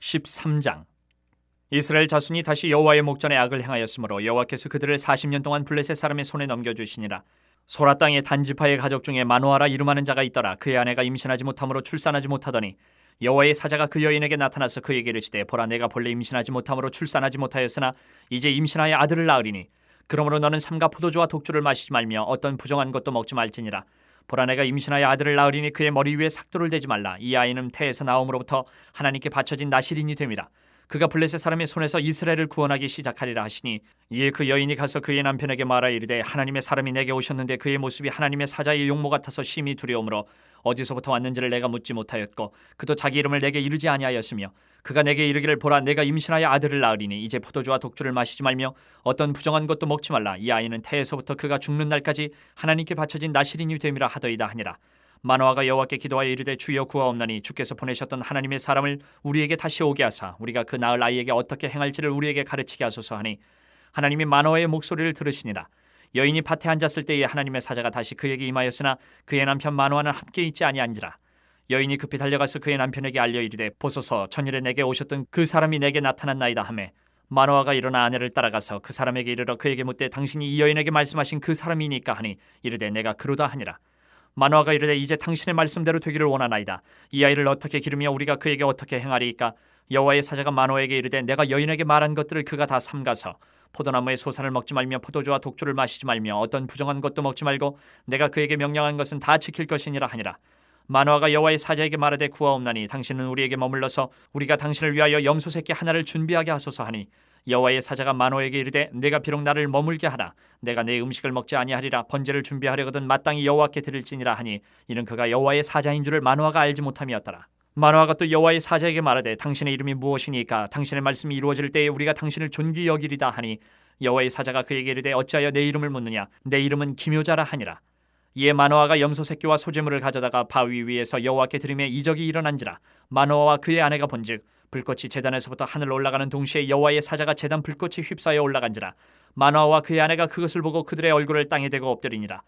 13장. 이스라엘 자손이 다시 여호와의 목전에 악을 행하였으므로 여호와께서 그들을 40년 동안 블레셋 사람의 손에 넘겨주시니라. 소라 땅의 단지파의 가족 중에 마노아라 이름하는 자가 있더라. 그의 아내가 임신하지 못함으로 출산하지 못하더니 여호와의 사자가 그 여인에게 나타나서 그에게 이르시되, 보라, 내가 본래 임신하지 못함으로 출산하지 못하였으나 이제 임신하여 아들을 낳으리니 그러므로 너는 삼가 포도주와 독주를 마시지 말며 어떤 부정한 것도 먹지 말지니라. 보라, 내가 임신하여 아들을 낳으리니 그의 머리 위에 삭도를 대지 말라. 이 아이는 태에서 나옴으로부터 하나님께 바쳐진 나실인이 됨이라. 그가 블레셋 사람의 손에서 이스라엘을 구원하기 시작하리라 하시니, 이에 그 여인이 가서 그의 남편에게 말하 이르되, 하나님의 사람이 내게 오셨는데 그의 모습이 하나님의 사자의 용모 같아서 심히 두려우므로 어디서부터 왔는지를 내가 묻지 못하였고 그도 자기 이름을 내게 이르지 아니하였으며, 그가 내게 이르기를, 보라, 내가 임신하여 아들을 낳으리니 이제 포도주와 독주를 마시지 말며 어떤 부정한 것도 먹지 말라. 이 아이는 태에서부터 그가 죽는 날까지 하나님께 바쳐진 나실인이 됨이라 하더이다 하니라. 마노아가 여호와께 기도하여 이르되, 주여 구하옵나니 주께서 보내셨던 하나님의 사람을 우리에게 다시 오게 하사 우리가 그 낳을 아이에게 어떻게 행할지를 우리에게 가르치게 하소서 하니, 하나님이 마노아의 목소리를 들으시니라. 여인이 밭에 앉았을 때에 하나님의 사자가 다시 그에게 임하였으나 그의 남편 마노아는 함께 있지 아니한지라. 여인이 급히 달려가서 그의 남편에게 알려 이르되, 보소서, 전일에 내게 오셨던 그 사람이 내게 나타났나이다 하매, 마노아가 일어나 아내를 따라가서 그 사람에게 이르러 그에게 묻되, 당신이 이 여인에게 말씀하신 그 사람이니까 하니, 이르되, 내가 그러다 하니라. 마노아가 이르되, 이제 당신의 말씀대로 되기를 원하나이다. 이 아이를 어떻게 기르며 우리가 그에게 어떻게 행하리이까? 여호와의 사자가 마노아에게 이르되, 내가 여인에게 말한 것들을 그가 다 삼가서 포도나무의 소산을 먹지 말며 포도주와 독주를 마시지 말며 어떤 부정한 것도 먹지 말고 내가 그에게 명령한 것은 다 지킬 것이니라 하니라. 마노아가 여호와의 사자에게 말하되, 구하옵나니 당신은 우리에게 머물러서 우리가 당신을 위하여 염소 새끼 하나를 준비하게 하소서 하니, 여호와의 사자가 마노아에게 이르되, 내가 비록 나를 머물게 하라. 내가 내 음식을 먹지 아니하리라. 번제를 준비하려거든 마땅히 여호와께 드릴지니라 하니, 이는 그가 여호와의 사자인 줄을 마노아가 알지 못함이었더라. 마노아가 또 여호와의 사자에게 말하되, 당신의 이름이 무엇이니까? 당신의 말씀이 이루어질 때에 우리가 당신을 존귀 여기리다 하니, 여호와의 사자가 그에게 이르되, 어찌하여 내 이름을 묻느냐? 내 이름은 기묘자라 하니라. 이에 마노아가 염소 새끼와 소재물을 가져다가 바위 위에서 여호와께 드리매 이적이 일어난지라. 마노아와 그의 아내가 본즉 불꽃이 제단에서부터 하늘로 올라가는 동시에 여호와의 사자가 제단 불꽃이 휩싸여 올라간지라. 마노아와 그의 아내가 그것을 보고 그들의 얼굴을 땅에 대고 엎드리니라.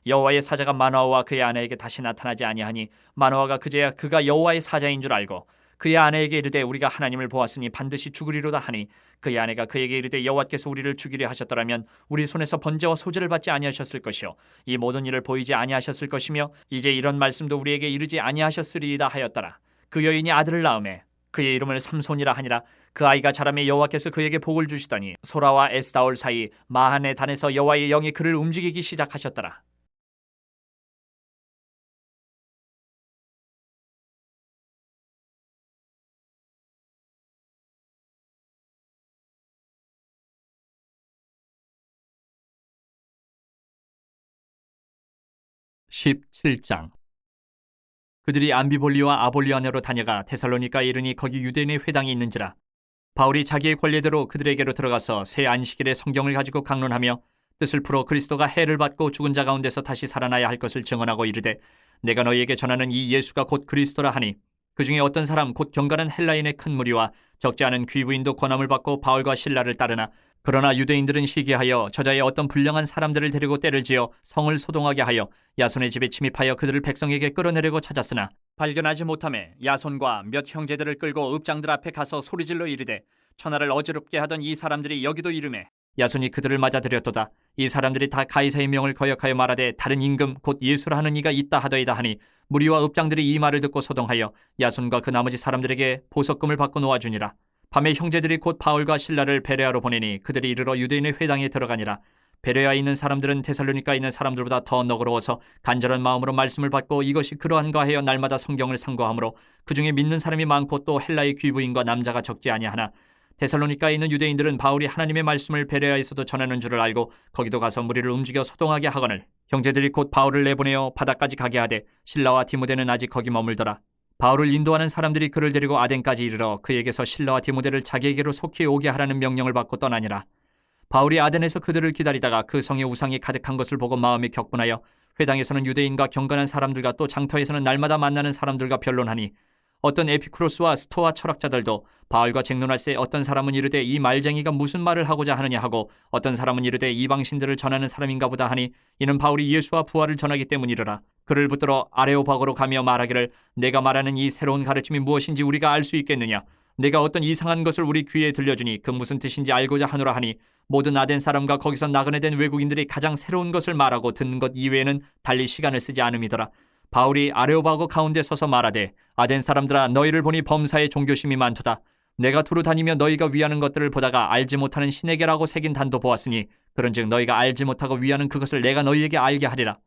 여호와의 사자가 마노아와 그의 아내에게 다시 나타나지 아니하니, 마노아가 그제야 그가 여호와의 사자인 줄 알고 그의 아내에게 이르되, 우리가 하나님을 보았으니 반드시 죽으리로다 하니, 그의 아내가 그에게 이르되, 여호와께서 우리를 죽이려 하셨더라면 우리 손에서 번제와 소제를 받지 아니하셨을 것이요 이 모든 일을 보이지 아니하셨을 것이며 이제 이런 말씀도 우리에게 이르지 아니하셨으리이다 하였더라. 그 여인이 아들을 낳음에 그의 이름을 삼손이라 하니라. 그 아이가 자라매 여호와께서 그에게 복을 주시더니 소라와 에스다올 사이 마한의 단에서 여호와의 영이 그를 움직이기 시작하셨더라. (17장) 그들이 암비볼리와 아볼리아네로 다녀가 데살로니가에 이르니 거기 유대인의 회당이 있는지라. 바울이 자기의 권례대로 그들에게로 들어가서 새 안식일에 성경을 가지고 강론하며 뜻을 풀어 그리스도가 해를 받고 죽은 자 가운데서 다시 살아나야 할 것을 증언하고 이르되, 내가 너희에게 전하는 이 예수가 곧 그리스도라 하니, 그 중에 어떤 사람 곧 경건한 헬라인의 큰 무리와 적지 않은 귀부인도 권함을 받고 바울과 실라를 따르나, 그러나 유대인들은 시기하여 저자의 어떤 불량한 사람들을 데리고 때를 지어 성을 소동하게 하여 야손의 집에 침입하여 그들을 백성에게 끌어내려고 찾았으나 발견하지 못하매 야손과 몇 형제들을 끌고 읍장들 앞에 가서 소리질러 이르되, 천하를 어지럽게 하던 이 사람들이 여기도 이르매 야손이 그들을 맞아들였도다. 이 사람들이 다 가이사의 명을 거역하여 말하되, 다른 임금 곧 예수라 하는 이가 있다 하더이다 하니, 무리와 읍장들이 이 말을 듣고 소동하여 야손과 그 나머지 사람들에게 보석금을 받고 놓아주니라. 밤에 형제들이 곧 바울과 실라를 베레아로 보내니 그들이 이르러 유대인의 회당에 들어가니라. 베레아에 있는 사람들은 데살로니가에 있는 사람들보다 더 너그러워서 간절한 마음으로 말씀을 받고 이것이 그러한가 하여 날마다 성경을 상고하므로 그 중에 믿는 사람이 많고 또 헬라의 귀부인과 남자가 적지 아니하나, 데살로니가에 있는 유대인들은 바울이 하나님의 말씀을 베레아에서도 전하는 줄을 알고 거기도 가서 무리를 움직여 소동하게 하거늘, 형제들이 곧 바울을 내보내어 바다까지 가게 하되 실라와 디모데는 아직 거기 머물더라. 바울을 인도하는 사람들이 그를 데리고 아덴까지 이르러 그에게서 실라와 디모데를 자기에게로 속히 오게 하라는 명령을 받고 떠나니라. 바울이 아덴에서 그들을 기다리다가 그 성에 우상이 가득한 것을 보고 마음이 격분하여 회당에서는 유대인과 경건한 사람들과 또 장터에서는 날마다 만나는 사람들과 변론하니, 어떤 에피쿠로스와 스토아 철학자들도 바울과 쟁론할 새 어떤 사람은 이르되, 이 말쟁이가 무슨 말을 하고자 하느냐 하고, 어떤 사람은 이르되 이방신들을 전하는 사람인가 보다 하니, 이는 바울이 예수와 부활을 전하기 때문이르라. 그를 붙들어 아레오바고로 가며 말하기를, 내가 말하는 이 새로운 가르침이 무엇인지 우리가 알 수 있겠느냐? 내가 어떤 이상한 것을 우리 귀에 들려주니 그 무슨 뜻인지 알고자 하노라 하니 모든 아덴 사람과 거기서 나그네 된 외국인들이 가장 새로운 것을 말하고 듣는 것 이외에는 달리 시간을 쓰지 않음이더라. 바울이 아레오바고 가운데 서서 말하되 아덴 사람들아 너희를 보니 범사에 종교심이 많도다. 내가 두루 다니며 너희가 위하는 것들을 보다가 알지 못하는 신에게라고 새긴 단도 보았으니 그런즉 너희가 알지 못하고 위하는 그것을 내가 너희에게 알게 하리라.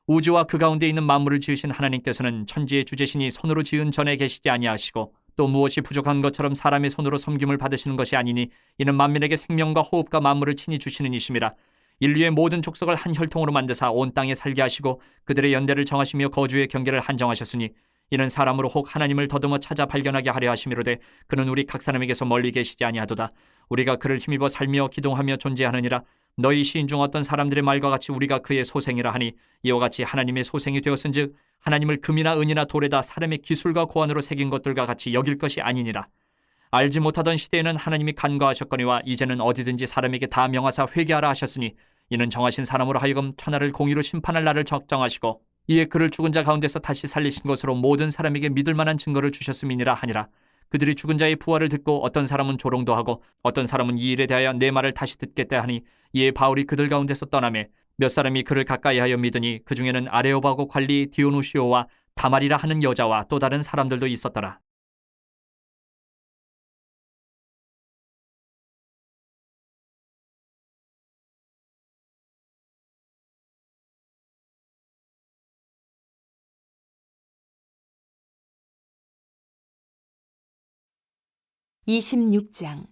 우주와 그 가운데 있는 만물을 지으신 하나님께서는 천지의 주제신이 손으로 지은 전에 계시지 아니하시고 또 무엇이 부족한 것처럼 사람의 손으로 섬김을 받으시는 것이 아니니 이는 만민에게 생명과 호흡과 만물을 친히 주시는 이심이라. 인류의 모든 족속을 한 혈통으로 만드사 온 땅에 살게 하시고 그들의 연대를 정하시며 거주의 경계를 한정하셨으니 이는 사람으로 혹 하나님을 더듬어 찾아 발견하게 하려 하심이로되 그는 우리 각 사람에게서 멀리 계시지 아니하도다. 우리가 그를 힘입어 살며 기동하며 존재하느니라. 너희 시인 중 어떤 사람들의 말과 같이 우리가 그의 소생이라 하니 이와 같이 하나님의 소생이 되었은즉 하나님을 금이나 은이나 돌에다 사람의 기술과 고안으로 새긴 것들과 같이 여길 것이 아니니라. 알지 못하던 시대에는 하나님이 간과하셨거니와 이제는 어디든지 사람에게 다 명하사 회개하라 하셨으니 이는 정하신 사람으로 하여금 천하를 공의로 심판할 날을 적정하시고 이에 그를 죽은 자 가운데서 다시 살리신 것으로 모든 사람에게 믿을 만한 증거를 주셨음이니라 하니라. 그들이 죽은 자의 부활을 듣고 어떤 사람은 조롱도 하고 어떤 사람은 이 일에 대하여 내 말을 다시 듣겠다 하니 이에 바울이 그들 가운데서 떠나매 몇 사람이 그를 가까이하여 믿으니 그 중에는 아레오바고 관리 디오누시오와 다말이라 하는 여자와 또 다른 사람들도 있었더라. (26장)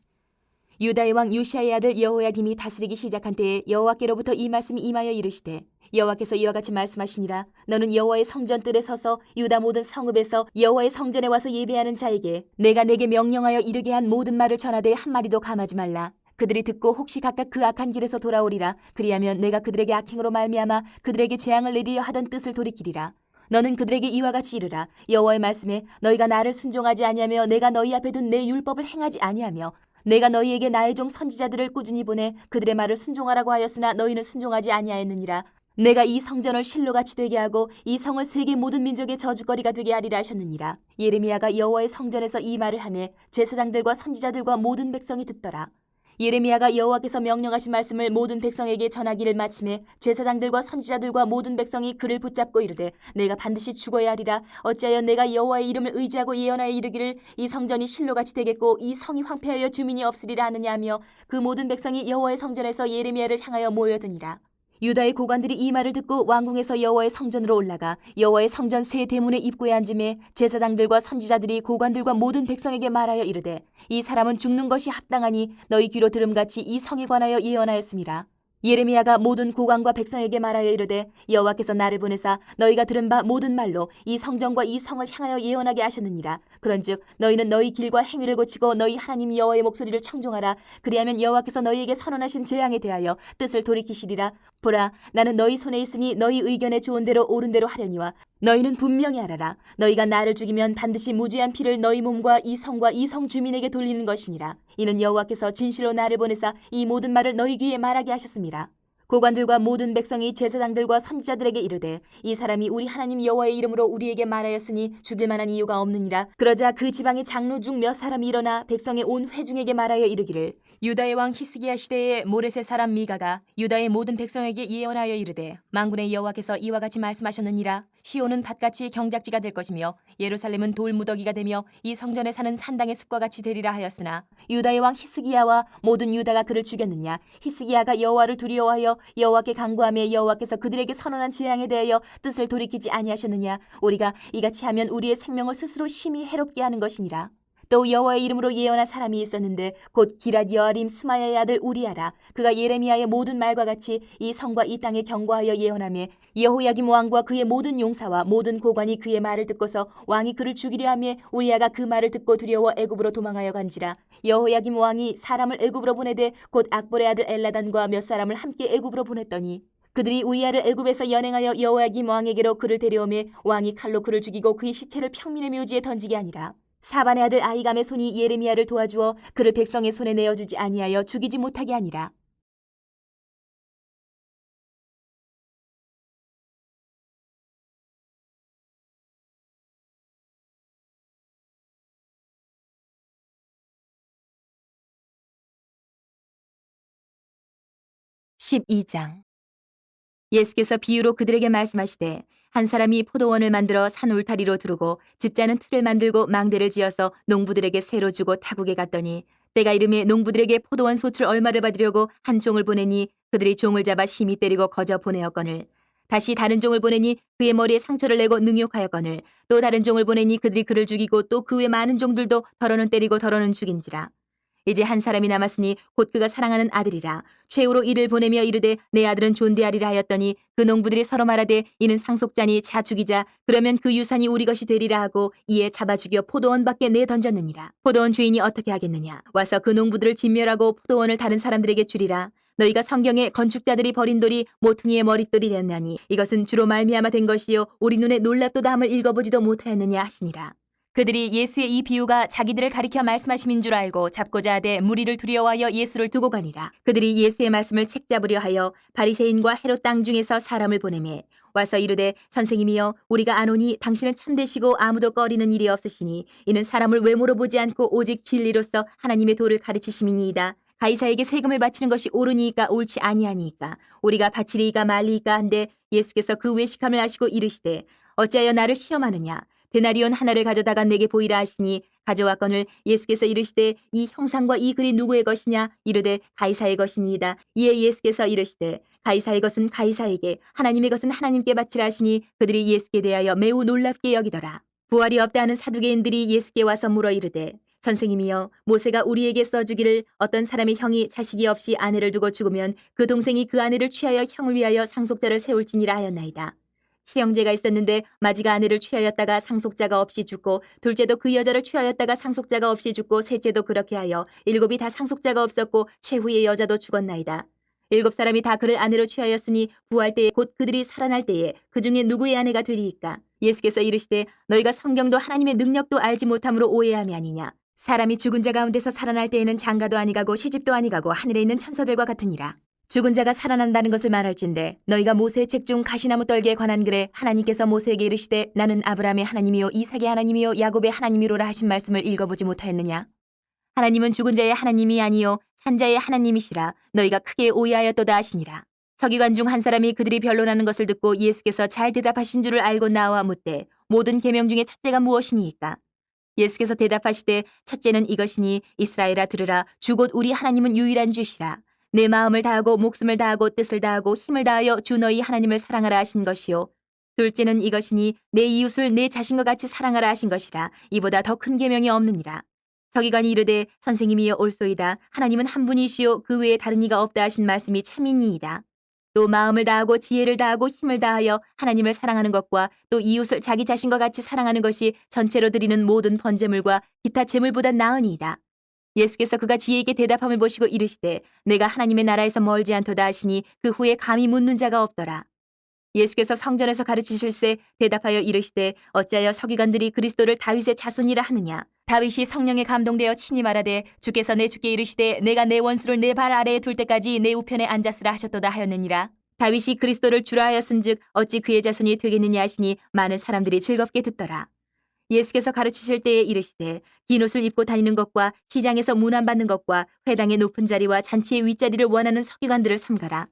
유다의 왕 요시야의 아들 여호야김이 다스리기 시작한 때에 여호와께로부터 이 말씀이 임하여 이르시되 여호와께서 이와 같이 말씀하시니라. 너는 여호와의 성전 뜰에 서서 유다 모든 성읍에서 여호와의 성전에 와서 예배하는 자에게 내가 내게 명령하여 이르게 한 모든 말을 전하되 한마디도 감하지 말라. 그들이 듣고 혹시 각각 그 악한 길에서 돌아오리라. 그리하면 내가 그들에게 악행으로 말미암아 그들에게 재앙을 내리려 하던 뜻을 돌이키리라. 너는 그들에게 이와 같이 이르라. 여호와의 말씀에 너희가 나를 순종하지 아니하며 내가 너희 앞에 둔 내 율법을 행하지 아니하며 내가 너희에게 나의 종 선지자들을 꾸준히 보내 그들의 말을 순종하라고 하였으나 너희는 순종하지 아니하였느니라. 내가 이 성전을 실로같이 되게 하고 이 성을 세계 모든 민족의 저주거리가 되게 하리라 하셨느니라. 예레미야가 여호와의 성전에서 이 말을 하매 제사장들과 선지자들과 모든 백성이 듣더라. 예레미야가 여호와께서 명령하신 말씀을 모든 백성에게 전하기를 마침에 제사장들과 선지자들과 모든 백성이 그를 붙잡고 이르되 내가 반드시 죽어야 하리라. 어찌하여 내가 여호와의 이름을 의지하고 예언하여 이르기를 이 성전이 실로같이 되겠고 이 성이 황폐하여 주민이 없으리라 하느냐 하며 그 모든 백성이 여호와의 성전에서 예레미야를 향하여 모여드니라. 유다의 고관들이 이 말을 듣고 왕궁에서 여호와의 성전으로 올라가 여호와의 성전 세 대문의 입구에 앉음에 제사장들과 선지자들이 고관들과 모든 백성에게 말하여 이르되 이 사람은 죽는 것이 합당하니 너희 귀로 들음같이 이 성에 관하여 예언하였습니다. 예레미야가 모든 고관과 백성에게 말하여 이르되 여호와께서 나를 보내사 너희가 들은 바 모든 말로 이 성전과 이 성을 향하여 예언하게 하셨느니라. 그런즉 너희는 너희 길과 행위를 고치고 너희 하나님 여호와의 목소리를 청종하라. 그리하면 여호와께서 너희에게 선언하신 재앙에 대하여 뜻을 돌이키시리라. 보라, 나는 너희 손에 있으니 너희 의견에 좋은 대로 옳은 대로 하려니와 너희는 분명히 알아라. 너희가 나를 죽이면 반드시 무죄한 피를 너희 몸과 이 성과 이 성 주민에게 돌리는 것이니라. 이는 여호와께서 진실로 나를 보내사 이 모든 말을 너희 귀에 말하게 하셨습니다. 고관들과 모든 백성이 제사장들과 선지자들에게 이르되 이 사람이 우리 하나님 여호와의 이름으로 우리에게 말하였으니 죽일 만한 이유가 없느니라. 그러자 그 지방의 장로 중 몇 사람이 일어나 백성의 온 회중에게 말하여 이르기를 유다의 왕 히스기야 시대에 모레셋 사람 미가가 유다의 모든 백성에게 예언하여 이르되 만군의 여호와께서 이와 같이 말씀하셨느니라. 시온은 밭같이 경작지가 될 것이며 예루살렘은 돌무더기가 되며 이 성전에 사는 산당의 숲과 같이 되리라 하였으나 유다의 왕 히스기야와 모든 유다가 그를 죽였느냐. 히스기야가 여호와를 두려워하여 여호와께 간구하며 여호와께서 그들에게 선언한 재앙에 대하여 뜻을 돌이키지 아니하셨느냐. 우리가 이같이 하면 우리의 생명을 스스로 심히 해롭게 하는 것이니라. 또 여호와의 이름으로 예언한 사람이 있었는데 곧 기랏 여아림 스마야의 아들 우리아라. 그가 예레미야의 모든 말과 같이 이 성과 이 땅에 경고하여 예언하며 여호야김 왕과 그의 모든 용사와 모든 고관이 그의 말을 듣고서 왕이 그를 죽이려 하며 우리아가 그 말을 듣고 두려워 애굽으로 도망하여 간지라. 여호야김 왕이 사람을 애굽으로 보내되 곧 악볼의 아들 엘라단과 몇 사람을 함께 애굽으로 보냈더니 그들이 우리아를 애굽에서 연행하여 여호야김 왕에게로 그를 데려오매 왕이 칼로 그를 죽이고 그의 시체를 평민의 묘지에 던지게 하니라. 사반의 아들 아히감의 손이 예레미야를 도와주어 그를 백성의 손에 내어주지 아니하여 죽이지 못하게 하니라. 12장. 예수께서 비유로 그들에게 말씀하시되 한 사람이 포도원을 만들어 산 울타리로 두르고 집자는 틀을 만들고 망대를 지어서 농부들에게 새로 주고 타국에 갔더니 때가 이름에 농부들에게 포도원 소출 얼마를 받으려고 한 종을 보내니 그들이 종을 잡아 심히 때리고 거저 보내었거늘 다시 다른 종을 보내니 그의 머리에 상처를 내고 능욕하였거늘 또 다른 종을 보내니 그들이 그를 죽이고 또 그 외 많은 종들도 더러는 때리고 더러는 죽인지라. 이제 한 사람이 남았으니 곧 그가 사랑하는 아들이라. 최후로 이를 보내며 이르되 내 아들은 존대하리라 하였더니 그 농부들이 서로 말하되 이는 상속자니 자 죽이자. 그러면 그 유산이 우리 것이 되리라 하고 이에 잡아 죽여 포도원 밖에 내던졌느니라. 포도원 주인이 어떻게 하겠느냐. 와서 그 농부들을 진멸하고 포도원을 다른 사람들에게 주리라. 너희가 성경에 건축자들이 버린 돌이 모퉁이의 머릿돌이 되었나니 이것은 주로 말미암아 된 것이요 우리 눈에 놀랍도다 함을 읽어보지도 못하였느냐 하시니라. 그들이 예수의 이 비유가 자기들을 가리켜 말씀하심인 줄 알고 잡고자 하되 무리를 두려워하여 예수를 두고 가니라. 그들이 예수의 말씀을 책잡으려 하여 바리새인과 헤롯 땅 중에서 사람을 보내매 와서 이르되 선생님이여 우리가 아노니 당신은 참되시고 아무도 꺼리는 일이 없으시니 이는 사람을 외모로 보지 않고 오직 진리로서 하나님의 도를 가르치심이니이다. 가이사에게 세금을 바치는 것이 옳으니까 옳지 아니하니까 우리가 바치리이까 말리이까 한데 예수께서 그 외식함을 아시고 이르시되 어찌하여 나를 시험하느냐. 데나리온 하나를 가져다가 내게 보이라 하시니 가져왔거늘 예수께서 이르시되 이 형상과 이 글이 누구의 것이냐. 이르되 가이사의 것이니이다. 이에 예수께서 이르시되 가이사의 것은 가이사에게 하나님의 것은 하나님께 바치라 하시니 그들이 예수께 대하여 매우 놀랍게 여기더라. 부활이 없다 하는 사두개인들이 예수께 와서 물어 이르되 선생님이여 모세가 우리에게 써주기를 어떤 사람의 형이 자식이 없이 아내를 두고 죽으면 그 동생이 그 아내를 취하여 형을 위하여 상속자를 세울지니라 하였나이다. 칠형제가 있었는데 마지가 아내를 취하였다가 상속자가 없이 죽고 둘째도 그 여자를 취하였다가 상속자가 없이 죽고 셋째도 그렇게 하여 일곱이 다 상속자가 없었고 최후의 여자도 죽었나이다. 일곱 사람이 다 그를 아내로 취하였으니 부활 때에 곧 그들이 살아날 때에 그 중에 누구의 아내가 되리이까. 예수께서 이르시되 너희가 성경도 하나님의 능력도 알지 못함으로 오해함이 아니냐. 사람이 죽은 자 가운데서 살아날 때에는 장가도 아니가고 시집도 아니가고 하늘에 있는 천사들과 같으니라. 죽은 자가 살아난다는 것을 말할진대 너희가 모세의 책 중 가시나무 떨기에 관한 글에 하나님께서 모세에게 이르시되 나는 아브라함의 하나님이요 이삭의 하나님이요 야곱의 하나님이로라 하신 말씀을 읽어보지 못하였느냐. 하나님은 죽은 자의 하나님이 아니요 산자의 하나님이시라. 너희가 크게 오해하였도다 하시니라. 서기관 중 한 사람이 그들이 변론하는 것을 듣고 예수께서 잘 대답하신 줄을 알고 나와 묻되 모든 계명 중에 첫째가 무엇이니이까. 예수께서 대답하시되 첫째는 이것이니 이스라엘아 들으라. 주 곧 우리 하나님은 유일한 주시라. 내 마음을 다하고 목숨을 다하고 뜻을 다하고 힘을 다하여 주 너희 하나님을 사랑하라 하신 것이요. 둘째는 이것이니 내 이웃을 내 자신과 같이 사랑하라 하신 것이라. 이보다 더 큰 계명이 없느니라. 서기관이 이르되 선생님이여 옳소이다. 하나님은 한 분이시요 그 외에 다른 이가 없다 하신 말씀이 참이니이다. 또 마음을 다하고 지혜를 다하고 힘을 다하여 하나님을 사랑하는 것과 또 이웃을 자기 자신과 같이 사랑하는 것이 전체로 드리는 모든 번제물과 기타 제물보다 나으니이다. 예수께서 그가 지혜에게 대답함을 보시고 이르시되 내가 하나님의 나라에서 멀지 않도다 하시니 그 후에 감히 묻는 자가 없더라. 예수께서 성전에서 가르치실세 대답하여 이르시되 어찌하여 서기관들이 그리스도를 다윗의 자손이라 하느냐. 다윗이 성령에 감동되어 친히 말하되 주께서 내 주께 이르시되 내가 내 원수를 내 발 아래에 둘 때까지 내 우편에 앉았으라 하셨도다 하였느니라. 다윗이 그리스도를 주라 하였은즉 어찌 그의 자손이 되겠느냐 하시니 많은 사람들이 즐겁게 듣더라. 예수께서 가르치실 때에 이르시되 긴 옷을 입고 다니는 것과 시장에서 문안받는 것과 회당의 높은 자리와 잔치의 윗자리를 원하는 서기관들을 삼가라.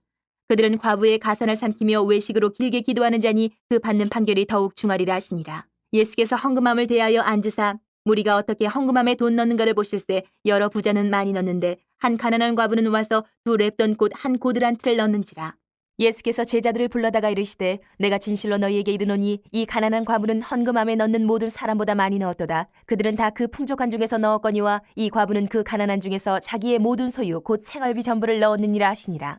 그들은 과부의 가산을 삼키며 외식으로 길게 기도하는 자니 그 받는 판결이 더욱 중하리라 하시니라. 예수께서 헌금함을 대하여 앉으사 무리가 어떻게 헌금함에 돈 넣는가를 보실세 여러 부자는 많이 넣는데 한 가난한 과부는 와서 두 렙돈 곧 한 고드란 틀을 넣는지라. 예수께서 제자들을 불러다가 이르시되 내가 진실로 너희에게 이르노니 이 가난한 과부는 헌금함에 넣는 모든 사람보다 많이 넣었도다. 그들은 다 그 풍족한 중에서 넣었거니와 이 과부는 그 가난한 중에서 자기의 모든 소유 곧 생활비 전부를 넣었느니라 하시니라.